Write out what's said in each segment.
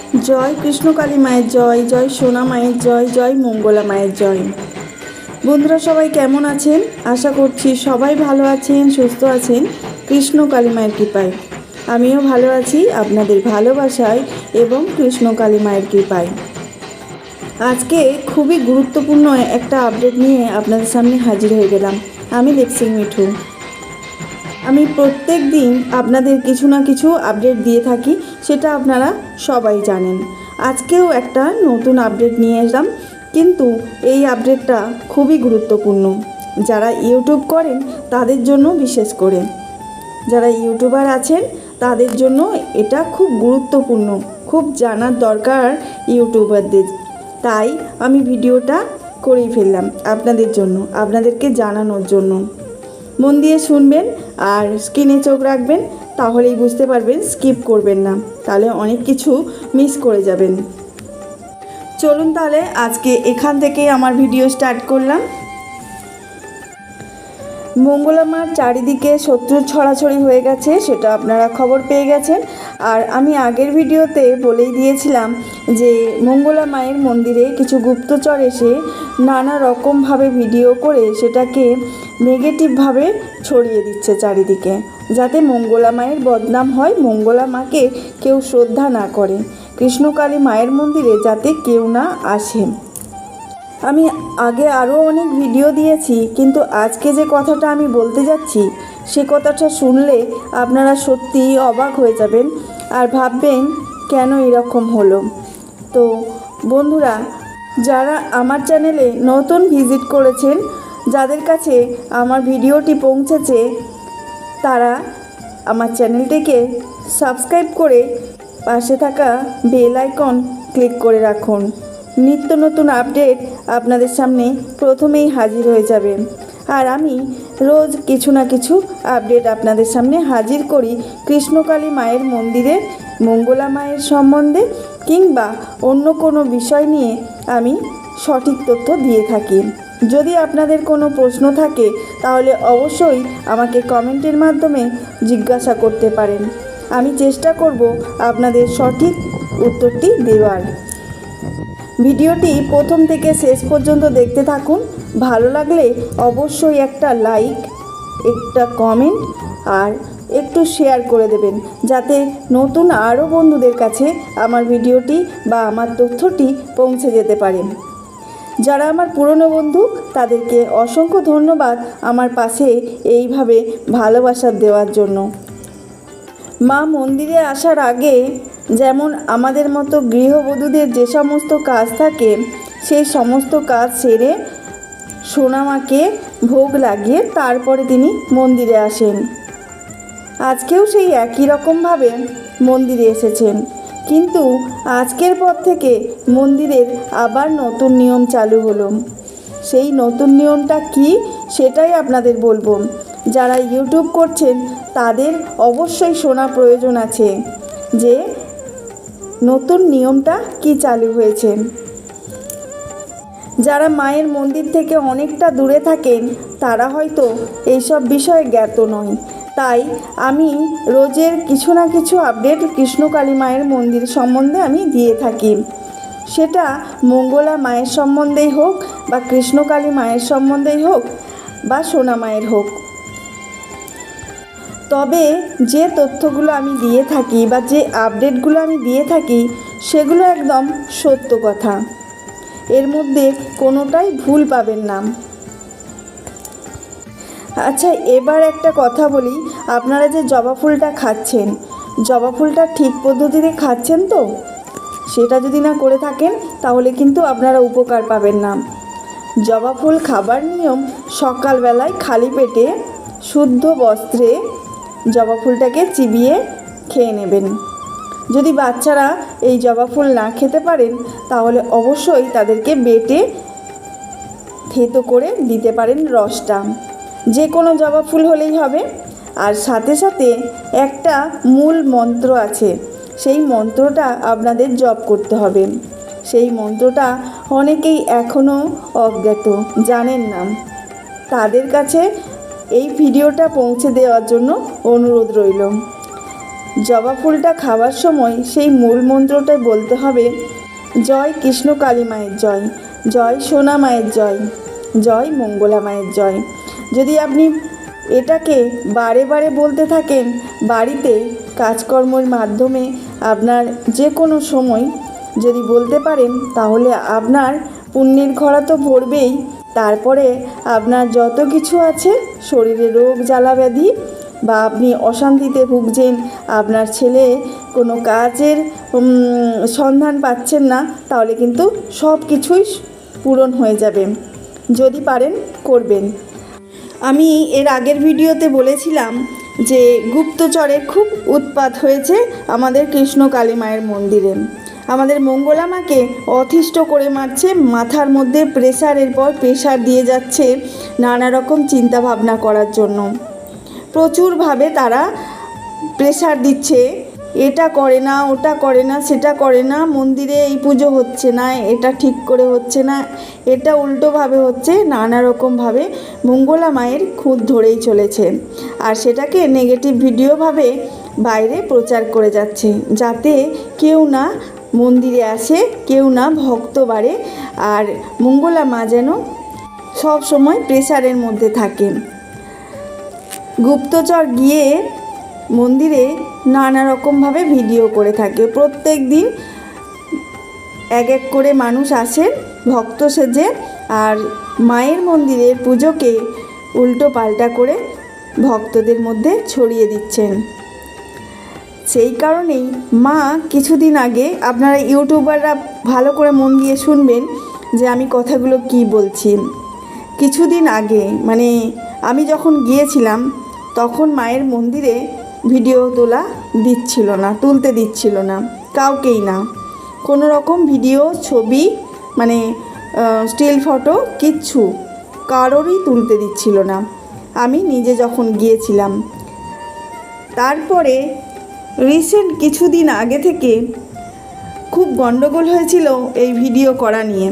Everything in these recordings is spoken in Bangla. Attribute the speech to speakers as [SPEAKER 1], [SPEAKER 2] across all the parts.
[SPEAKER 1] জয় কৃষ্ণকালী মায়ের জয়, জয় সোনা মায়ের জয়, জয় মঙ্গলা মায়ের জয়। বন্ধুরা সবাই কেমন আছেন? আশা করছি সবাই ভালো আছেন, সুস্থ আছেন কৃষ্ণকালী মায়ের কৃপায়। আমিও ভালো আছি আপনাদের ভালোবাসায় এবং কৃষ্ণকালী মায়ের কৃপায়। আজকে খুবই গুরুত্বপূর্ণ একটা আপডেট নিয়ে আপনাদের সামনে হাজির হয়ে গেলাম। আমি লিপসিং মিঠু। আমি প্রত্যেক দিন আপনাদের কিছু না কিছু আপডেট দিয়ে থাকি, সেটা আপনারা সবাই জানেন। আজকেও একটা নতুন আপডেট নিয়ে এলাম, কিন্তু এই আপডেটটা খুবই গুরুত্বপূর্ণ। যারা ইউটিউব করেন তাদের জন্য, বিশেষ করে যারা ইউটিউবার আছেন তাদের জন্য এটা খুব গুরুত্বপূর্ণ, খুব জানার দরকার ইউটিউবারদের। তাই আমি ভিডিওটা করেই ফেললাম আপনাদের জন্য, আপনাদেরকে জানানোর জন্য। মন দিয়ে শুনবেন আর স্ক্রিনে চোখ রাখবেন, তাহলেই বুঝতে পারবেন, স্কিপ করবেন না, তাহলে অনেক কিছু মিস করে যাবেন। চলুন তাহলে আজকে এখান থেকে আমার ভিডিও স্টার্ট করলাম। মঙ্গলা মার চারিদিকে শত্রুর ছড়াছড়ি হয়ে গেছে, সেটা আপনারা খবর পেয়ে গেছেন। আর আমি আগের ভিডিওতে বলেই দিয়েছিলাম যে মঙ্গলা মায়ের মন্দিরে কিছু গুপ্তচর এসে নানা রকমভাবে ভিডিও করে সেটাকে নেগেটিভভাবে ছড়িয়ে দিচ্ছে চারিদিকে, যাতে মঙ্গলা মায়ের বদনাম হয়, মঙ্গলা মাকে কেউ শ্রদ্ধা না করে, কৃষ্ণকালী মায়ের মন্দিরে যাতে কেউ না আসে। আমি আগে আরও অনেক ভিডিও দিয়েছি, কিন্তু আজকে যে কথাটা আমি বলতে যাচ্ছি সে কথাটা শুনলে আপনারা সত্যিই অবাক হয়ে যাবেন আর ভাববেন কেন এরকম হলো। তো বন্ধুরা, যারা আমার চ্যানেলে নতুন ভিজিট করেছেন, যাদের কাছে আমার ভিডিওটি পৌঁছেছে, তারা আমার চ্যানেলটিকে সাবস্ক্রাইব করে পাশে থাকা বেল আইকন ক্লিক করে রাখুন। নিত্য নতুন আপডেট আপনাদের সামনে প্রথমেই হাজির হয়ে যাবে। আর আমি রোজ কিছু না কিছু আপডেট আপনাদের সামনে হাজির করি কৃষ্ণকালী মায়ের মন্দিরে, মঙ্গলা মায়ের সম্বন্ধে, কিংবা অন্য কোনো বিষয় নিয়ে আমি সঠিক তথ্য দিয়ে থাকি। যদি আপনাদের কোনো প্রশ্ন থাকে তাহলে অবশ্যই আমাকে কমেন্টের মাধ্যমে জিজ্ঞাসা করতে পারেন। আমি চেষ্টা করব আপনাদের সঠিক উত্তরটি দেওয়ার। ভিডিওটি প্রথম থেকে শেষ পর্যন্ত দেখতে থাকুন। ভালো লাগলে অবশ্যই একটা লাইক, একটা কমেন্ট আর একটু শেয়ার করে দেবেন, যাতে নতুন আরও বন্ধুদের কাছে আমার ভিডিওটি বা আমার তথ্যটি পৌঁছে যেতে পারে। যারা আমার পুরনো বন্ধু, তাদেরকে অসংখ্য ধন্যবাদ আমার পাশে এইভাবে ভালোবাসা দেওয়ার জন্য। মা মন্দিরে আসার আগে যেমন আমাদের মতো গৃহবধূদের যে সমস্ত কাজ থাকে, সেই সমস্ত কাজ সেরে সোনামাকে ভোগ লাগিয়ে তারপরে তিনি মন্দিরে আসেন। আজকেও সেই একই রকমভাবে মন্দিরে এসেছেন, কিন্তু আজকের পর থেকে মন্দিরের আবার নতুন নিয়ম চালু হলো। সেই নতুন নিয়মটা কি সেটাই আপনাদের বলবো। যারা ইউটিউব করছেন তাদের অবশ্যই শোনা প্রয়োজন আছে যে নতুন নিয়মটা কি চালু হয়েছে। যারা মায়ের মন্দির থেকে অনেকটা দূরে থাকেন তারা হয়তো এইসব বিষয়ে জ্ঞাত নয়, তাই আমি রোজের কিছু না কিছু আপডেট কৃষ্ণকালী মায়ের মন্দির সম্বন্ধে আমি দিয়ে থাকি। সেটা মঙ্গলা মায়ের সম্বন্ধেই হোক বা কৃষ্ণকালী মায়ের সম্বন্ধেই হোক বা সোনা মায়ের হোক। তবে যে তথ্যগুলো আমি দিয়ে থাকি বা যে আপডেটগুলো আমি দিয়ে থাকি সেগুলো একদম সত্য কথা, এর মধ্যে কোনোটাই ভুল পাবেন না। আচ্ছা, এবার একটা কথা বলি, আপনারা যে জবা ফুলটা খাচ্ছেন, জবা ফুলটা ঠিক পদ্ধতিতে খাচ্ছেন তো? সেটা যদি না করে থাকেন তাহলে কিন্তু আপনারা উপকার পাবেন না। জবা ফুল খাবার নিয়ম সকালবেলায় খালি পেটে শুদ্ধ বস্ত্রে জবা ফুলটাকে চিবিয়ে খেয়ে নেবেন। যদি বাচ্চারা এই জবা ফুল না খেতে পারেন তাহলে অবশ্যই তাদেরকে বেটে থেতো করে দিতে পারেন রসটা, যে কোনো জবা ফুল হলেই হবে। আর সাথে সাথে একটা মূল মন্ত্র আছে, সেই মন্ত্রটা আপনাদের জপ করতে হবে। সেই মন্ত্রটা অনেকেই এখনও অজ্ঞাত, জানেন না। তাদের কাছে এই ভিডিওটা পৌঁছে দেওয়ার জন্য অনুরোধ রইল। জবা ফুলটা খাওয়ার সময় সেই মূল মন্ত্রটাই বলতে হবে, জয় কৃষ্ণ কালী মায়ের জয়, জয় সোনা মায়ের জয়, জয় মঙ্গলা মায়ের জয়। যদি আপনি এটাকে বারে বারে বলতে থাকেন বাড়িতে কাজকর্মের মাধ্যমে, আপনার যে কোনো সময় যদি বলতে পারেন, তাহলে আপনার পুণ্যের ঘরা তো ভরবেই, তারপরে আপনার যত কিছু আছে শরীরে রোগ জ্বালা ব্যাধি, বা আপনি অশান্তিতে ভুগছেন, আপনার ছেলে কোনো কাজের সন্ধান পাচ্ছেন না, তাহলে কিন্তু সব কিছুই পূরণ হয়ে যাবে। যদি পারেন করবেন। আমি এর আগের ভিডিওতে বলেছিলাম যে গুপ্তচরের খুব উৎপাত হয়েছে আমাদের কৃষ্ণ কালী মায়ের মন্দিরে। আমাদের মঙ্গলা মাকে অতিষ্ঠ করে মারছে, মাথার মধ্যে প্রেশারের পর প্রেশার দিয়ে যাচ্ছে নানা রকম চিন্তা ভাবনা করার জন্য। প্রচুরভাবে তারা প্রেশার দিচ্ছে, এটা করে না, ওটা করে না, সেটা করে না, মন্দিরে এই পুজো হচ্ছে না, এটা ঠিক করে হচ্ছে না, এটা উল্টোভাবে হচ্ছে, নানা রকমভাবে মঙ্গলা মায়ের খুঁত ধরেই চলেছে। আর সেটাকে নেগেটিভ ভিডিওভাবে বাইরে প্রচার করে যাচ্ছে, যাতে কেউ না মন্দিরে আসে, কেউ না ভক্ত বাড়ে, আর মঙ্গলা মা যেন সব সময় প্রেশারের মধ্যে থাকে। গুপ্তচর গিয়ে মন্দিরে নানা রকমভাবে ভিডিও করে থাকে। প্রত্যেক দিন এক এক করে মানুষ আসে ভক্ত সেজে, আর মায়ের মন্দিরের পুজোকে উল্টো পাল্টা করে ভক্তদের মধ্যে ছড়িয়ে দিচ্ছেন। সেই কারণেই মা কিছুদিন আগে, আপনারা ইউটিউবাররা ভালো করে মন দিয়ে শুনবেন যে আমি কথাগুলো কি বলছি। কিছুদিন আগে, মানে আমি যখন গিয়েছিলাম, তখন মায়ের মন্দিরে ভিডিও তোলা দিচ্ছিল না, তুলতে দিচ্ছিল না কাউকেই না। কোনো রকম ভিডিও, ছবি, মানে স্টিল ফটো কিচ্ছু কারোরই তুলতে দিচ্ছিল না, আমি নিজে যখন গিয়েছিলাম। তারপরে রিসেন্ট কিছুদিন আগে থেকে খুব গণ্ডগোল হয়েছিল এই ভিডিও করা নিয়ে।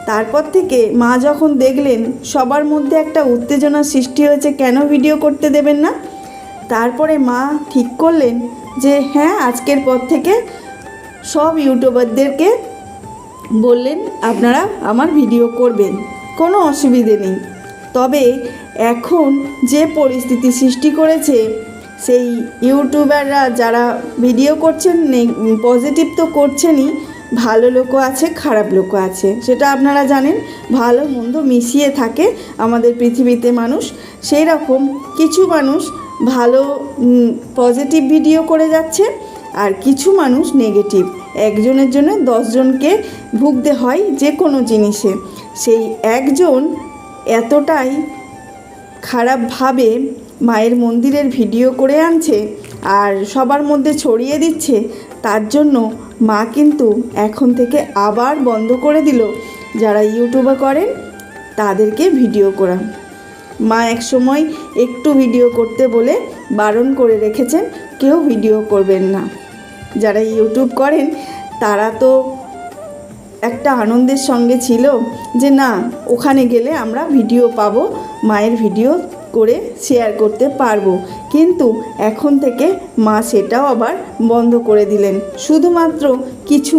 [SPEAKER 1] তারপর থেকে মা যখন দেখলেন সবার মধ্যে একটা উত্তেজনা সৃষ্টি হয়েছে, কেন ভিডিও করতে দেবেন না, তারপরে মা ঠিক করলেন যে হ্যাঁ, আজকের পর থেকে সব ইউটিউবারদেরকে বললেন আপনারা আমার ভিডিও করবেন, কোনো অসুবিধে নেই। তবে এখন যে পরিস্থিতি সৃষ্টি করেছে, সেই ইউটিউবাররা যারা ভিডিও করছেন, পজিটিভ তো করছেনই, ভালো লোকও আছে, খারাপ লোকও আছে, সেটা আপনারা জানেন। ভালো মন্দ মিশিয়ে থাকে আমাদের পৃথিবীতে মানুষ। সেই রকম কিছু মানুষ ভালো পজিটিভ ভিডিও করে যাচ্ছে, আর কিছু মানুষ নেগেটিভ। একজনের জন্য 10 জনকে ভুগতে হয় যে কোনো জিনিসে। সেই একজন এতটাই খারাপভাবে মায়ের মন্দিরের ভিডিও করে আনছে আর সবার মধ্যে ছড়িয়ে দিচ্ছে, তার জন্য মা কিন্তু এখন থেকে আবার বন্ধ করে দিল যারা ইউটিউবে করেন তাদেরকে ভিডিও করা। মা একসময় একটু ভিডিও করতে বলে বারণ করে রেখেছেন, কেউ ভিডিও করবেন না। যারা ইউটিউব করেন তারা তো একটা আনন্দের সঙ্গে ছিল যে না, ওখানে গেলে আমরা ভিডিও পাবো, মায়ের ভিডিও করে শেয়ার করতে পারবো। কিন্তু এখন থেকে মা সেটাও আবার বন্ধ করে দিলেন, শুধুমাত্র কিছু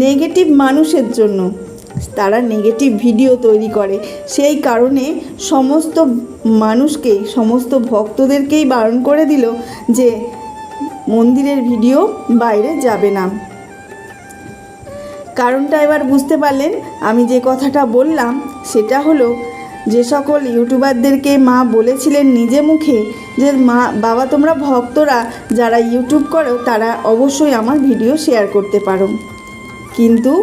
[SPEAKER 1] নেগেটিভ মানুষের জন্য। তারা নেগেটিভ ভিডিও তৈরি করে, সেই কারণে সমস্ত মানুষকেই, সমস্ত ভক্তদেরকেই বারণ করে দিল যে মন্দিরের ভিডিও বাইরে যাবে না। কারণটা এবার বুঝতে পারলেন। আমি যে কথাটা বললাম সেটা হলো, যে সকল ইউটিউবারদেরকে মা বলেছিলেন নিজে মুখে যে মা বাবা তোমরা ভক্তরা যারা ইউটিউব করো তারা অবশ্যই আমার ভিডিও শেয়ার করতে পারো, কিন্তু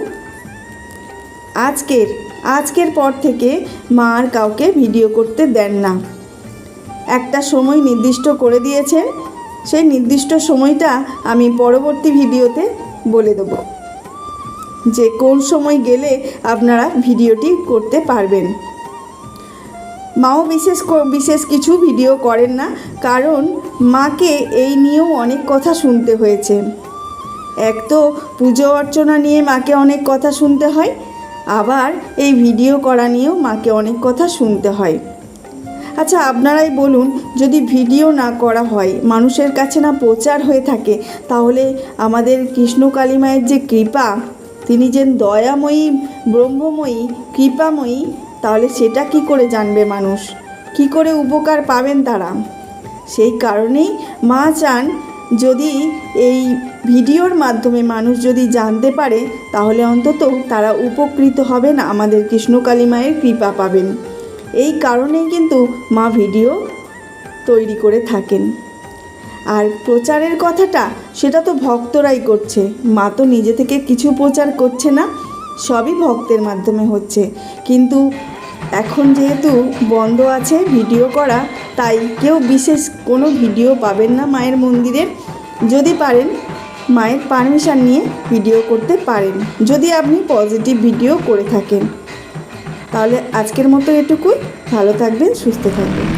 [SPEAKER 1] আজকের পর থেকে মা আর কাউকে ভিডিও করতে দেন না। একটা সময় নির্দিষ্ট করে দিয়েছেন, সেই নির্দিষ্ট সময়টা আমি পরবর্তী ভিডিওতে বলে দেব যে কোন সময় গেলে আপনারা ভিডিওটি করতে পারবেন। মাও বিশেষ কিছু ভিডিও করেন না, কারণ মাকে এই নিয়েও অনেক কথা শুনতে হয়েছে। এক তো পুজো অর্চনা নিয়ে মাকে অনেক কথা শুনতে হয়, আবার এই ভিডিও করা নিয়েও মাকে অনেক কথা শুনতে হয়। আচ্ছা, আপনারাই বলুন, যদি ভিডিও না করা হয়, মানুষের কাছে না প্রচার হয়ে থাকে, তাহলে আমাদের কৃষ্ণকালী মায়ের যে কৃপা, তিনি যে দয়াময়ী, ব্রহ্মময়ী, কৃপাময়ী, তাহলে সেটা কি করে জানবে মানুষ? কি করে উপকার পাবেন তারা? সেই কারণেই মা চান, যদি এই ভিডিওর মাধ্যমে মানুষ যদি জানতে পারে, তাহলে অন্তত তারা উপকৃত হবেন, আমাদের কৃষ্ণকালী মায়ের কৃপা পাবেন। এই কারণেই কিন্তু মা ভিডিও তৈরি করে থাকেন। আর প্রচারের কথাটা, সেটা তো ভক্তরাই করছে, মা তো নিজে থেকে কিছু প্রচার করছে না, সবই ভক্তের মাধ্যমে হচ্ছে। কিন্তু এখন যেহেতু বন্ধ আছে ভিডিও করা, তাই কেউ বিশেষ কোনো ভিডিও পাবেন না মায়ের মন্দিরের। যদি পারেন, মায়ের পারমিশন নিয়ে ভিডিও করতে পারেন, যদি আপনি পজিটিভ ভিডিও করে থাকেন। তাহলে আজকের মতো এটুকুই। ভালো থাকবেন, সুস্থ থাকবেন।